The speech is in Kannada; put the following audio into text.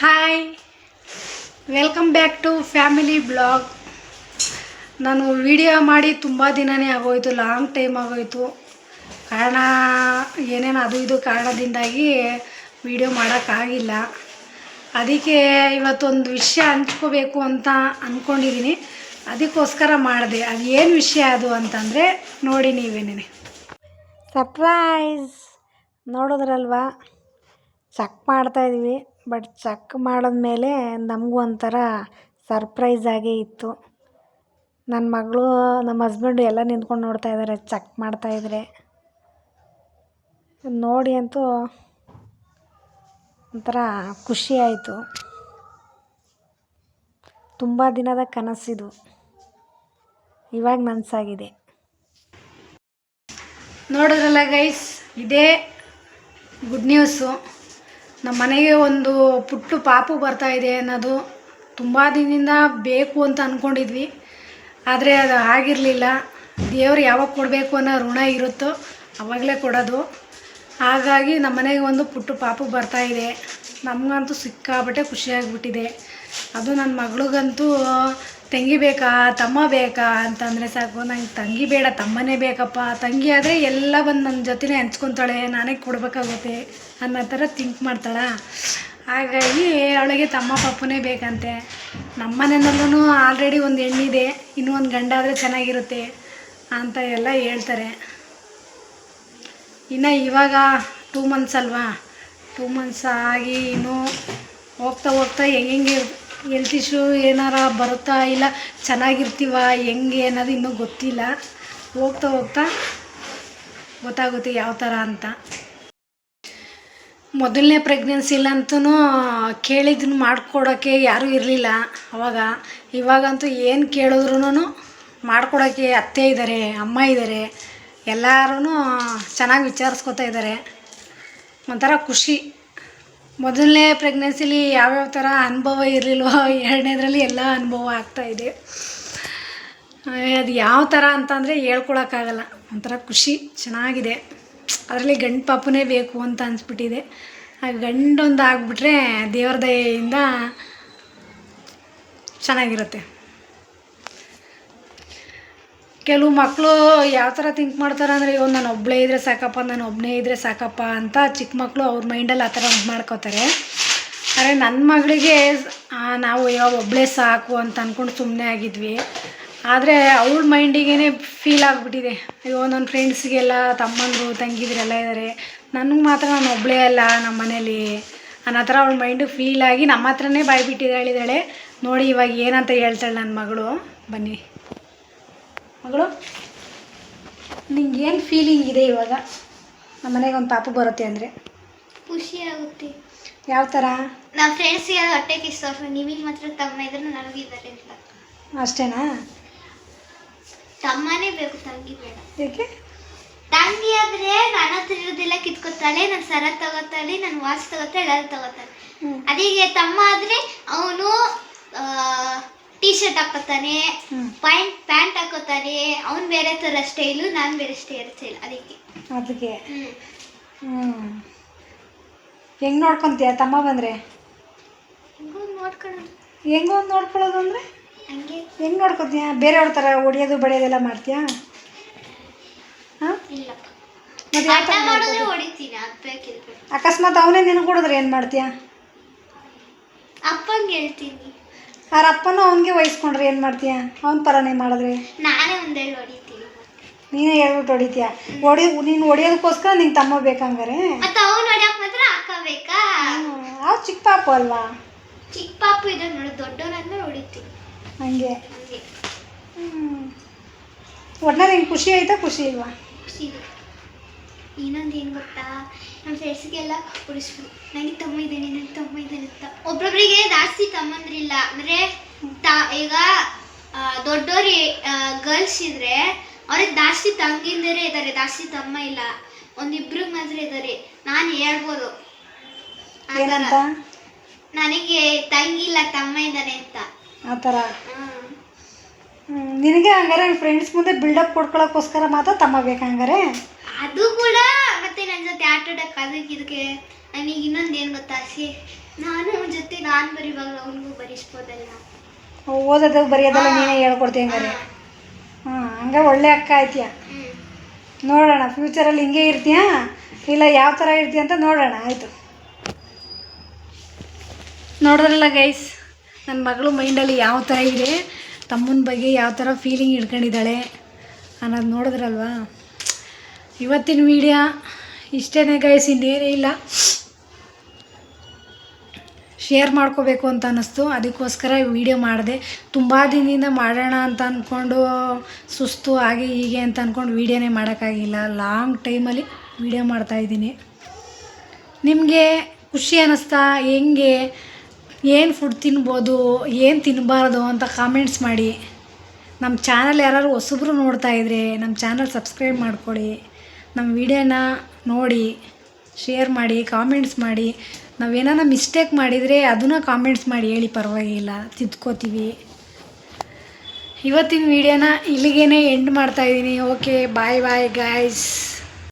Hi, welcome back to family blog. ನಾನು ವಿಡಿಯೋ ಮಾಡಿ ತುಂಬ ದಿನವೇ ಆಗೋಯಿತು, ಲಾಂಗ್ ಟೈಮ್ ಆಗೋಯಿತು. ಕಾರಣ ಏನೇನು ಅದು ಇದು ಕಾರಣದಿಂದಾಗಿ ವಿಡಿಯೋ ಮಾಡೋಕ್ಕಾಗಿಲ್ಲ. ಅದಕ್ಕೆ ಇವತ್ತೊಂದು ವಿಷಯ ಹಂಚ್ಕೋಬೇಕು ಅಂತ ಅಂದ್ಕೊಂಡಿದ್ದೀನಿ. ಅದಕ್ಕೋಸ್ಕರ ಮಾಡಿದೆ. ಅದು ಏನು ವಿಷಯ ಅದು ಅಂತಂದರೆ ನೋಡಿ ನೀವೇನೇ. ಸರ್ಪ್ರೈಸ್ ನೋಡಿದ್ರಲ್ವಾ, ಚೆಕ್ ಮಾಡ್ತಾಯಿದ್ವಿ. ಬಟ್ ಚೆಕ್ ಮಾಡಿದ್ಮೇಲೆ ನಮಗೂ ಒಂಥರ ಸರ್ಪ್ರೈಸ್ ಆಗೇ ಇತ್ತು. ನನ್ನ ಮಗಳು ನಮ್ಮ ಹಸ್ಬೆಂಡು ಎಲ್ಲ ನಿಂತ್ಕೊಂಡು ನೋಡ್ತಾಯಿದ್ದಾರೆ, ಚೆಕ್ ಮಾಡ್ತಾಯಿದ್ರೆ. ನೋಡಿ ಅಂತೂ ಒಂಥರ ಖುಷಿ ಆಯಿತು. ತುಂಬ ದಿನದ ಕನಸಿದು ಇವಾಗ ನನಸಾಗಿದೆ. ನೋಡಿದ್ರಲ್ಲ ಗೈಸ್, ಇದೇ ಗುಡ್ ನ್ಯೂಸು. ನಮ್ಮ ಮನೆಗೆ ಒಂದು ಪುಟ್ಟು ಪಾಪು ಬರ್ತಾಯಿದೆ ಅನ್ನೋದು ತುಂಬ ದಿನದಿಂದ ಬೇಕು ಅಂತ ಅಂದ್ಕೊಂಡಿದ್ವಿ. ಆದರೆ ಅದು ಆಗಿರಲಿಲ್ಲ. ದೇವರು ಯಾವಾಗ ಕೊಡಬೇಕು ಅನ್ನೋ ಋಣ ಇರುತ್ತೋ ಆವಾಗಲೇ ಕೊಡೋದು. ಹಾಗಾಗಿ ನಮ್ಮ ಮನೆಗೆ ಒಂದು ಪುಟ್ಟು ಪಾಪು ಬರ್ತಾಯಿದೆ. ನಮಗಂತೂ ಸಿಕ್ಕಾಬಟ್ಟೆ ಖುಷಿಯಾಗಿಬಿಟ್ಟಿದೆ. ಅದು ನನ್ನ ಮಗಳಿಗಂತೂ ತಂಗಿ ಬೇಕಾ ತಮ್ಮ ಬೇಕಾ ಅಂತಂದರೆ ಸಾಕು. ನಂಗೆ ತಂಗಿ ಬೇಡ, ತಮ್ಮನೇ ಬೇಕಪ್ಪ. ತಂಗಿ ಆದರೆ ಎಲ್ಲ ಬಂದು ನನ್ನ ಜೊತೆನೇ ಹಂಚ್ಕೊತಾಳೆ, ನಾನೇ ಕೊಡಬೇಕಾಗುತ್ತೆ ಅನ್ನೋ ಥರ ಥಿಂಕ್ ಮಾಡ್ತಾಳೆ. ಹಾಗಾಗಿ ಅವಳಿಗೆ ತಮ್ಮ ಪಪ್ಪನೇ ಬೇಕಂತೆ. ನಮ್ಮ ಮನೆಯಲ್ಲೂ ಆಲ್ರೆಡಿ ಒಂದು ಹೆಣ್ಣಿದೆ, ಇನ್ನೂ ಒಂದು ಗಂಡ ಆದರೆ ಚೆನ್ನಾಗಿರುತ್ತೆ ಅಂತ ಎಲ್ಲ ಹೇಳ್ತಾರೆ. ಇನ್ನು ಇವಾಗ 2 ಮಂತ್ಸ್ ಅಲ್ವಾ, 2 ಮಂತ್ಸ್ ಆಗಿ ಇನ್ನೂ ಹೋಗ್ತಾ ಹೋಗ್ತಾ ಹೆಂಗೆ ಹೆಲ್ತ್ ಇಶ್ಯೂ ಏನಾರ ಬರುತ್ತಾ ಇಲ್ಲ ಚೆನ್ನಾಗಿರ್ತೀವ ಹೆಂಗೆ ಅನ್ನೋದು ಇನ್ನೂ ಗೊತ್ತಿಲ್ಲ. ಹೋಗ್ತಾ ಹೋಗ್ತಾ ಗೊತ್ತಾಗುತ್ತೆ ಯಾವ ಥರ ಅಂತ. ಮೊದಲನೇ ಪ್ರೆಗ್ನೆನ್ಸಿಲಂತೂ ಕೇಳಿದ್ದನ್ನು ಮಾಡಿಕೊಡೋಕ್ಕೆ ಯಾರೂ ಇರಲಿಲ್ಲ ಅವಾಗ. ಇವಾಗಂತೂ ಏನು ಕೇಳಿದ್ರೂ ಮಾಡಿಕೊಡೋಕ್ಕೆ ಅತ್ತೆ ಇದ್ದಾರೆ, ಅಮ್ಮ ಇದ್ದಾರೆ, ಎಲ್ಲರೂ ಚೆನ್ನಾಗಿ ವಿಚಾರಿಸ್ಕೊತಾ ಇದ್ದಾರೆ. ಒಂಥರ ಖುಷಿ. ಮೊದಲನೇ ಪ್ರೆಗ್ನೆನ್ಸಿಲಿ ಯಾವ್ಯಾವ ಥರ ಅನುಭವ ಇರಲಿಲ್ವೋ, ಎರಡನೇದ್ರಲ್ಲಿ ಎಲ್ಲ ಅನುಭವ ಆಗ್ತಾಯಿದೆ. ಅದು ಯಾವ ಥರ ಅಂತಂದರೆ ಹೇಳ್ಕೊಳಕ್ಕಾಗಲ್ಲ. ಒಂಥರ ಖುಷಿ, ಚೆನ್ನಾಗಿದೆ. ಅದರಲ್ಲಿ ಗಂಡು ಪಾಪನೇ ಬೇಕು ಅಂತ ಅನಿಸ್ಬಿಟ್ಟಿದೆ. ಆ ಗಂಡೊಂದು ಆಗಿಬಿಟ್ರೆ ದೇವ್ರ ದಯೆಯಿಂದ ಚೆನ್ನಾಗಿರುತ್ತೆ. ಕೆಲವು ಮಕ್ಕಳು ಯಾವ ಥರ ಥಿಂಕ್ ಮಾಡ್ತಾರೆ ಅಂದರೆ, ಇವಾಗ ನಾನು ಒಬ್ಬಳೇ ಇದ್ದರೆ ಸಾಕಪ್ಪ, ನಾನು ಒಬ್ಬನೇ ಇದ್ದರೆ ಸಾಕಪ್ಪ ಅಂತ ಚಿಕ್ಕ ಮಕ್ಕಳು ಅವ್ರ ಮೈಂಡಲ್ಲಿ ಆ ಥರ ಮಾಡ್ಕೋತಾರೆ. ಆದರೆ ನನ್ನ ಮಗಳಿಗೆ ನಾವು ಯಾವ ಒಬ್ಬಳೇ ಸಾಕು ಅಂತ ಅಂದ್ಕೊಂಡು ಸುಮ್ಮನೆ ಆಗಿದ್ವಿ. ಆದರೆ ಅವಳ ಮೈಂಡಿಗೇ ಫೀಲ್ ಆಗಿಬಿಟ್ಟಿದೆ, ಅಯ್ಯೋ ನನ್ನ ಫ್ರೆಂಡ್ಸ್ಗೆಲ್ಲ ತಮ್ಮಂದರು ತಂಗಿದ್ರೆಲ್ಲ ಇದ್ದಾರೆ, ನನಗೆ ಮಾತ್ರ ನಾನು ಒಬ್ಬಳೇ ಅಲ್ಲ ನಮ್ಮ ಮನೇಲಿ ಅನ್ನೋ ಥರ ಅವಳ ಮೈಂಡು ಫೀಲ್ ಆಗಿ ನಮ್ಮ ಹತ್ರನೇ ಬಾಯ್ಬಿಟ್ಟಿದ್ದಾಳೆ. ನೋಡಿ ಇವಾಗ ಏನಂತ ಹೇಳ್ತಾಳೆ ನನ್ನ ಮಗಳು. ಬನ್ನಿ ಮಗಳು, ನಿಂಗೇನು ಫೀಲಿಂಗ್ ಇದೆ ಇವಾಗ ನಮ್ಮ ಮನೆಗೆ ಒಂದು ಪಾಪು ಬರುತ್ತೆ ಅಂದರೆ? ಖುಷಿ ಆಗುತ್ತೆ. ಯಾವ ಥರ? ನಮ್ಮ ಫ್ರೆಂಡ್ಸ್ಗೆ ಹೊಟ್ಟೆ ಕಿಸ್ತವ್ರೆ, ನಿಮಗೆ ಮಾತ್ರ ತಮ್ಮ ಇದ್ರೆ ನನಗಿದ್ದಾರೆ ಅಂತ. ಅಷ್ಟೇನಾ? ತಮ್ಮನೇ ಬೇಕು, ತಂಗಿ ಬೇಡ. ಏಕೆ? ತಂಗಿ ಆದರೆ ನನ್ನ ಹತ್ರ ಇರೋದೆಲ್ಲ ಕಿತ್ಕೊತಾಳೆ, ನನ್ನ ಸರ ತಗೋತಾಳೆ, ನನ್ನ ವಾಚ್ ತಗೋತಾಳೆ, ಎಲ್ಲ ತಗೋತಾಳೆ. ಅದೀಗೆ ತಮ್ಮ ಆದರೆ ಅವನು ಟೀ ಶರ್ಟ್ ಹಾಕೋತಾನೆ, ಪ್ಯಾಂಟ್ ಹಾಕೋತಾನೆ. ಅವ್ನು ಬೇರೆ ಥರ ಸ್ಟೈಲು, ನಾನು ಬೇರೆ ಸ್ಟೈಲ್. ಅದಕ್ಕೆ ಹೆಂಗೆ ನೋಡ್ಕೊತೀಯ ತಮ್ಮ ಬಂದರೆ? ನೋಡ್ಕೊಳ್ಳೋದು. ಹೆಂಗೋ ಒಂದು ನೋಡ್ಕೊಳ್ಳೋದು ಅಂದರೆ ಹಂಗೆ. ಹೆಂಗೆ ನೋಡ್ಕೊತೀಯ? ಬೇರೆಯವ್ರ ಥರ ಹೊಡಿಯೋದು ಬಡಿಯೋದೆಲ್ಲ ಮಾಡ್ತೀಯಾ? ಹಾಂ, ಇಲ್ಲ. ಮತ್ತೆ ಯಾವ ಥರ ಮಾಡಿದ್ರೆ ಹೊಡಿತೀನಿ, ಅಕಸ್ಮಾತ್ ಅವನೇ ನಿನಗೆ ಕೊಡಿದ್ರೆ ಏನು ಮಾಡ್ತೀಯಾ? ಅಪ್ಪಂಗೆ ಹೇಳ್ತೀನಿ. ಅವ್ರ ಅಪ್ಪನೂ ಅವನಿಗೆ ವಹಿಸ್ಕೊಂಡ್ರೆ ಏನು ಮಾಡ್ತೀಯ? ಅವನ ಪರನೇ ಮಾಡಿದ್ರೆ ನಾನೇ ಒಂದೇಳು ಹೊಡಿತೀನಿ. ನೀನೇ ಹೇಳ್ಬಿಟ್ಟು ಹೊಡಿತೀಯ? ನೀನು ಹೊಡಿಯೋದಕ್ಕೋಸ್ಕರ ನಿಂಗೆ ತಮ್ಮ ಬೇಕಂಗಾರೆ? ಮತ್ತೆ ಅವನು ಹೊಡಿಯೋಕೆ ಮಾತ್ರ ಹಾಕಬೇಕಾ? ಅವ್ ಚಿಕ್ಕ ಪಾಪು ಅಲ್ವಾ? ಚಿಕ್ಕ ಪಾಪು ಇದೆ ನೋಡಿ, ದೊಡ್ಡವನಾದ್ಮೇಲೆ ಹೊಡಿತೀನಿ. ಹಂಗೆ. ಒಟ್ನಲ್ಲಿ ನಿಂಗೆ ಖುಷಿ ಆಯ್ತಾ? ಖುಷಿ ಇಲ್ವಾ? ಖುಷಿ. ಇನ್ನೊಂದು ಏನು ಗೊತ್ತಾ, ನಮ್ಮ ಫ್ರೆಂಡ್ಸ್ಗೆಲ್ಲ ಹೊಡಿಸ್ಬಿಡು, ನನಗೆ ತಮ್ಮ ಇದ್ದಾನೆ, ನನಗೆ ತಮ್ಮ ಇದ್ದಾನೆ ಅಂತ. ಒಬ್ಬೊಬ್ಬರಿಗೆ ಜಾಸ್ತಿ ತಮ್ಮಂದ್ರಿಲ್ಲ. ಅಂದರೆ ಈಗ ದೊಡ್ಡವ್ರು ಗರ್ಲ್ಸ್ ಇದ್ರೆ ಅವ್ರಿಗೆ ಜಾಸ್ತಿ ತಂಗಿಂದರೇ ಇದ್ದಾರೆ, ಜಾಸ್ತಿ ತಮ್ಮ ಇಲ್ಲ. ಒಂದಿಬ್ರಿಗೆ ಮಾತ್ರ ಇದ್ದಾರೆ. ನಾನು ಹೇಳ್ಬೋದು ಏನಂತ, ನನಗೆ ತಂಗಿ ಇಲ್ಲ ತಮ್ಮ ಇದ್ದಾನೆ ಅಂತ. ಆ ಥರ ನಿನಗೆ ಹಂಗಾರೆ ಫ್ರೆಂಡ್ಸ್ ಮುಂದೆ ಬಿಲ್ಡಪ್ ಕೊಡ್ಕೊಳ್ಳೋಕ್ಕೋಸ್ಕರ ಮಾತ್ರ ತಮ್ಮ ಬೇಕಂಗಾರೆ? ಅದು ಕೂಡ. ಮತ್ತೆ ನನ್ನ ಜೊತೆ ಆಟ ಆಡೋಕೆ ಅದಕ್ಕೆ ಇದಕ್ಕೆ ನನಗೆ ಇನ್ನೊಂದು ಏನು ಗೊತ್ತಾ, ನಾನು ಜೊತೆ ನಾನು ಬರೀವಾಗ ಅವನಿಗೂ ಬರಿಸ್ಬೋದಲ್ಲ. ಓದೋದು ಬರೆಯೋದೆಲ್ಲ ನೀನೇ ಹೇಳ್ಕೊಡ್ತೀಯ ಹಂಗಾರೆ. ಹಾಂ, ಹಂಗೆ ಒಳ್ಳೆ ಅಕ್ಕ ಆಯ್ತೀಯ. ನೋಡೋಣ ಫ್ಯೂಚರಲ್ಲಿ ಹಿಂಗೆ ಇರ್ತೀಯಾ ಇಲ್ಲ ಯಾವ ಥರ ಇರ್ತೀಯ ಅಂತ ನೋಡೋಣ. ಆಯಿತು, ನೋಡಿದ್ರಲ್ಲ ಗೈಸ್, ನನ್ನ ಮಗಳು ಮೈಂಡಲ್ಲಿ ಯಾವ ಥರ ಇದೆ, ತಮ್ಮನ ಬಗ್ಗೆ ಯಾವ ಥರ ಫೀಲಿಂಗ್ ಇಟ್ಕೊಂಡಿದ್ದಾಳೆ ಅನ್ನೋದು ನೋಡಿದ್ರಲ್ವಾ. ಇವತ್ತಿನ ವೀಡಿಯೋ ಇಷ್ಟೇ ಗೈಸ್, ಇನ್ನೇನೇ ಇಲ್ಲ. ಶೇರ್ ಮಾಡ್ಕೋಬೇಕು ಅಂತ ಅನ್ನಿಸ್ತು, ಅದಕ್ಕೋಸ್ಕರ ವೀಡಿಯೋ ಮಾಡಿದೆ. ತುಂಬ ದಿನದಿಂದ ಮಾಡೋಣ ಅಂತ ಅಂದ್ಕೊಂಡು ಸುಸ್ತು ಹಾಗೆ ಹೀಗೆ ಅಂತ ಅಂದ್ಕೊಂಡು ವೀಡಿಯೋನೇ ಮಾಡೋಕ್ಕಾಗಿಲ್ಲ. ಲಾಂಗ್ ಟೈಮಲ್ಲಿ ವೀಡಿಯೋ ಮಾಡ್ತಾಯಿದ್ದೀನಿ. ನಿಮಗೆ ಖುಷಿ ಅನ್ನಿಸ್ತಾ? ಹೆಂಗೆ, ಏನು ಫುಡ್ ತಿನ್ಬೋದು, ಏನು ತಿನ್ನಬಾರ್ದು ಅಂತ ಕಾಮೆಂಟ್ಸ್ ಮಾಡಿ. ನಮ್ಮ ಚಾನಲ್ ಯಾರು ಹೊಸಬ್ರು ನೋಡ್ತಾಯಿದ್ರೆ ನಮ್ಮ ಚಾನಲ್ ಸಬ್ಸ್ಕ್ರೈಬ್ ಮಾಡ್ಕೊಳ್ಳಿ. ನಮ್ಮ ವೀಡಿಯೋನ ನೋಡಿ ಶೇರ್ ಮಾಡಿ, ಕಾಮೆಂಟ್ಸ್ ಮಾಡಿ. ನಾವೇನಾರ ಮಿಸ್ಟೇಕ್ ಮಾಡಿದರೆ ಅದನ್ನು ಕಾಮೆಂಟ್ಸ್ ಮಾಡಿ ಹೇಳಿ, ಪರವಾಗಿಲ್ಲ, ತಿದ್ಕೋತೀವಿ. ಇವತ್ತಿನ ವೀಡಿಯೋನ ಇಲ್ಲಿಗೇ ಎಂಡ್ ಮಾಡ್ತಾಯಿದ್ದೀನಿ. ಓಕೆ, ಬಾಯ್ ಬಾಯ್ ಗಾಯ್ಸ್.